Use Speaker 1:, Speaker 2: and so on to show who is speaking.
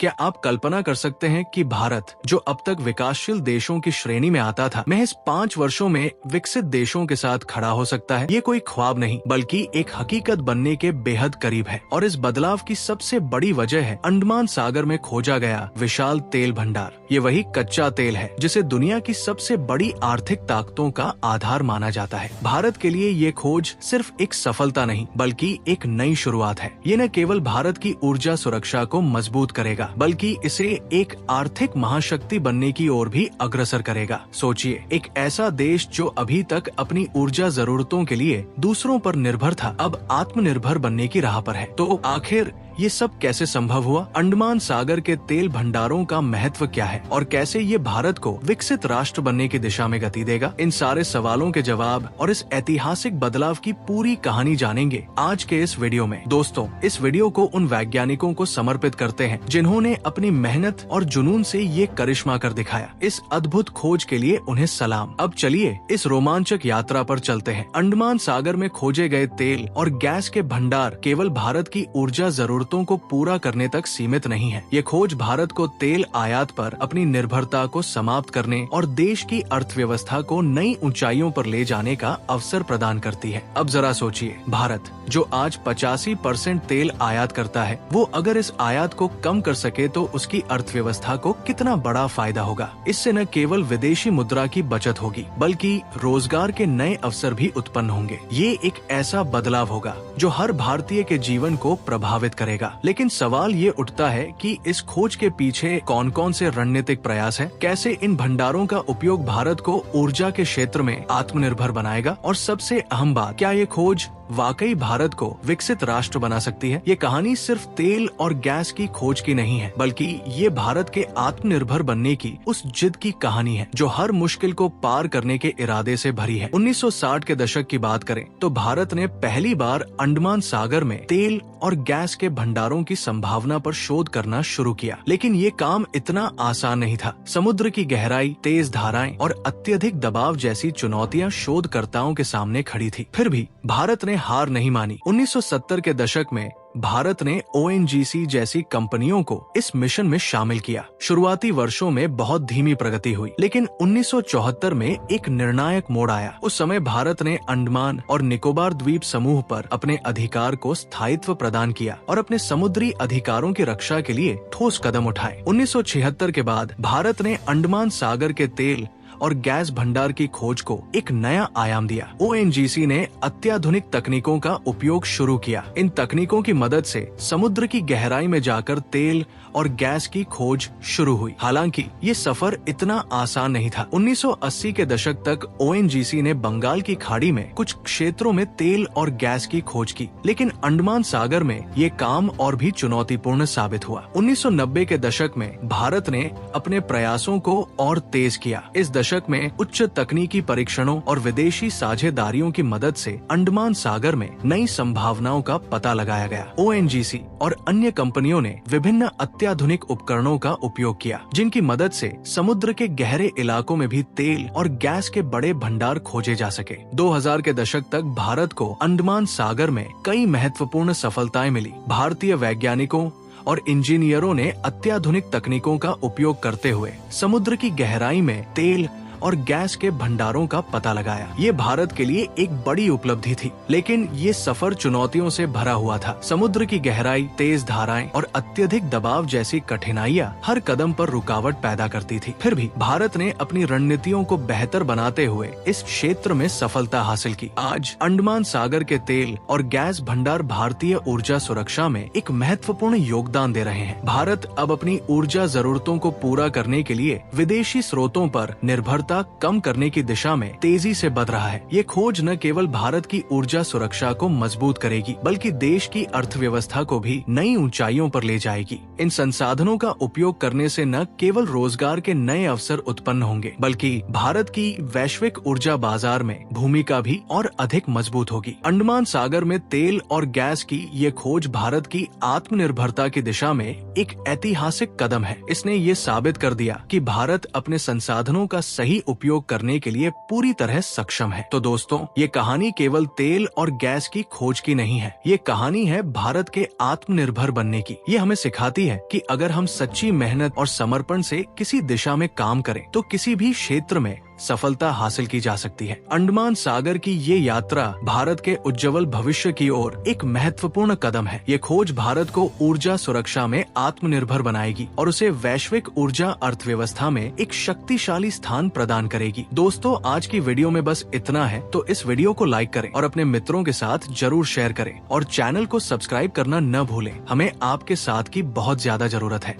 Speaker 1: क्या आप कल्पना कर सकते हैं कि भारत, जो अब तक विकासशील देशों की श्रेणी में आता था, महज 5 वर्षों में विकसित देशों के साथ खड़ा हो सकता है? ये कोई ख्वाब नहीं बल्कि एक हकीकत बनने के बेहद करीब है। और इस बदलाव की सबसे बड़ी वजह है अंडमान सागर में खोजा गया विशाल तेल भंडार। ये वही कच्चा तेल है जिसे दुनिया की सबसे बड़ी आर्थिक ताकतों का आधार माना जाता है। भारत के लिए ये खोज सिर्फ एक सफलता नहीं बल्कि एक नई शुरुआत है। ये न केवल भारत की ऊर्जा सुरक्षा को मजबूत करेगा बल्कि इसे एक आर्थिक महाशक्ति बनने की ओर भी अग्रसर करेगा। सोचिए, एक ऐसा देश जो अभी तक अपनी ऊर्जा जरूरतों के लिए दूसरों पर निर्भर था, अब आत्मनिर्भर बनने की राह पर है। तो आखिर ये सब कैसे संभव हुआ? अंडमान सागर के तेल भंडारों का महत्व क्या है और कैसे ये भारत को विकसित राष्ट्र बनने की दिशा में गति देगा? इन सारे सवालों के जवाब और इस ऐतिहासिक बदलाव की पूरी कहानी जानेंगे आज के इस वीडियो में। दोस्तों, इस वीडियो को उन वैज्ञानिकों को समर्पित करते हैं जिन्होंने अपनी मेहनत और जुनून से ये करिश्मा कर दिखाया। इस अद्भुत खोज के लिए उन्हें सलाम। अब चलिए इस रोमांचक यात्रा पर चलते हैं। अंडमान सागर में खोजे गए तेल और गैस के भंडार केवल भारत की ऊर्जा जरूरतों को पूरा करने तक सीमित नहीं है। ये खोज भारत को तेल आयात पर अपनी निर्भरता को समाप्त करने और देश की अर्थव्यवस्था को नई ऊंचाइयों पर ले जाने का अवसर प्रदान करती है। अब जरा सोचिए, भारत जो आज 85% तेल आयात करता है, वो अगर इस आयात को कम कर सके तो उसकी अर्थव्यवस्था को कितना बड़ा फायदा होगा। इससे न केवल विदेशी मुद्रा की बचत होगी बल्कि रोजगार के नए अवसर भी उत्पन्न होंगे। ये एक ऐसा बदलाव होगा जो हर भारतीय के जीवन को प्रभावित करेगा। लेकिन सवाल ये उठता है कि इस खोज के पीछे कौन कौन से रणनीतिक प्रयास हैं? कैसे इन भंडारों का उपयोग भारत को ऊर्जा के क्षेत्र में आत्मनिर्भर बनाएगा? और सबसे अहम बात, क्या ये खोज वाकई भारत को विकसित राष्ट्र बना सकती है? ये कहानी सिर्फ तेल और गैस की खोज की नहीं है बल्कि ये भारत के आत्मनिर्भर बनने की उस जिद की कहानी है जो हर मुश्किल को पार करने के इरादे से भरी है। 1960 के दशक की बात करें तो भारत ने पहली बार अंडमान सागर में तेल और गैस के भंडारों की संभावना पर शोध करना शुरू किया। लेकिन ये काम इतना आसान नहीं था। समुद्र की गहराई, तेज धाराएं और अत्यधिक दबाव जैसी चुनौतियां शोधकर्ताओं के सामने खड़ी थी। फिर भी भारत ने हार नहीं मानी। 1970 के दशक में भारत ने ONGC जैसी कंपनियों को इस मिशन में शामिल किया। शुरुआती वर्षों में बहुत धीमी प्रगति हुई, लेकिन 1974 में एक निर्णायक मोड़ आया। उस समय भारत ने अंडमान और निकोबार द्वीप समूह पर अपने अधिकार को स्थायित्व प्रदान किया और अपने समुद्री अधिकारों की रक्षा के लिए ठोस कदम उठाए। 1976 के बाद भारत ने अंडमान सागर के तेल और गैस भंडार की खोज को एक नया आयाम दिया। ONGC ने अत्याधुनिक तकनीकों का उपयोग शुरू किया। इन तकनीकों की मदद से समुद्र की गहराई में जाकर तेल और गैस की खोज शुरू हुई। हालांकि ये सफर इतना आसान नहीं था। 1980 के दशक तक ONGC ने बंगाल की खाड़ी में कुछ क्षेत्रों में तेल और गैस की खोज की, लेकिन अंडमान सागर में ये काम और भी चुनौतीपूर्ण साबित हुआ। 1990 के दशक में भारत ने अपने प्रयासों को और तेज किया। इस दशक में उच्च तकनीकी परीक्षणों और विदेशी साझेदारियों की मदद से अंडमान सागर में नई संभावनाओं का पता लगाया गया। ONGC और अन्य कंपनियों ने विभिन्न अत्याधुनिक उपकरणों का उपयोग किया, जिनकी मदद से समुद्र के गहरे इलाकों में भी तेल और गैस के बड़े भंडार खोजे जा सके। 2000 के दशक तक भारत को अंडमान सागर में कई महत्वपूर्ण सफलताएं मिली। भारतीय वैज्ञानिकों और इंजीनियरों ने अत्याधुनिक तकनीकों का उपयोग करते हुए समुद्र की गहराई में तेल और गैस के भंडारों का पता लगाया। ये भारत के लिए एक बड़ी उपलब्धि थी, लेकिन ये सफर चुनौतियों से भरा हुआ था। समुद्र की गहराई, तेज धाराएं और अत्यधिक दबाव जैसी कठिनाइयां हर कदम पर रुकावट पैदा करती थी। फिर भी भारत ने अपनी रणनीतियों को बेहतर बनाते हुए इस क्षेत्र में सफलता हासिल की। आज अंडमान सागर के तेल और गैस भंडार भारतीय ऊर्जा सुरक्षा में एक महत्वपूर्ण योगदान दे रहे हैं। भारत अब अपनी ऊर्जा जरूरतों को पूरा करने के लिए विदेशी स्रोतों पर निर्भरता कम करने की दिशा में तेजी से बढ़ रहा है। ये खोज न केवल भारत की ऊर्जा सुरक्षा को मजबूत करेगी बल्कि देश की अर्थव्यवस्था को भी नई ऊंचाइयों पर ले जाएगी। इन संसाधनों का उपयोग करने से न केवल रोजगार के नए अवसर उत्पन्न होंगे बल्कि भारत की वैश्विक ऊर्जा बाजार में भूमिका भी और अधिक मजबूत होगी। अंडमान सागर में तेल और गैस की ये खोज भारत की आत्मनिर्भरता की दिशा में एक ऐतिहासिक कदम है। इसने ये साबित कर दिया कि भारत अपने संसाधनों का सही सही उपयोग करने के लिए पूरी तरह सक्षम है। तो दोस्तों, ये कहानी केवल तेल और गैस की खोज की नहीं है, ये कहानी है भारत के आत्मनिर्भर बनने की। ये हमें सिखाती है कि अगर हम सच्ची मेहनत और समर्पण से किसी दिशा में काम करें तो किसी भी क्षेत्र में सफलता हासिल की जा सकती है। अंडमान सागर की ये यात्रा भारत के उज्जवल भविष्य की ओर एक महत्वपूर्ण कदम है। ये खोज भारत को ऊर्जा सुरक्षा में आत्मनिर्भर बनाएगी और उसे वैश्विक ऊर्जा अर्थव्यवस्था में एक शक्तिशाली स्थान प्रदान करेगी। दोस्तों, आज की वीडियो में बस इतना है, तो इस वीडियो को लाइक करें और अपने मित्रों के साथ जरूर शेयर करें और चैनल को सब्सक्राइब करना न भूलें। हमें आपके साथ की बहुत ज्यादा जरूरत है।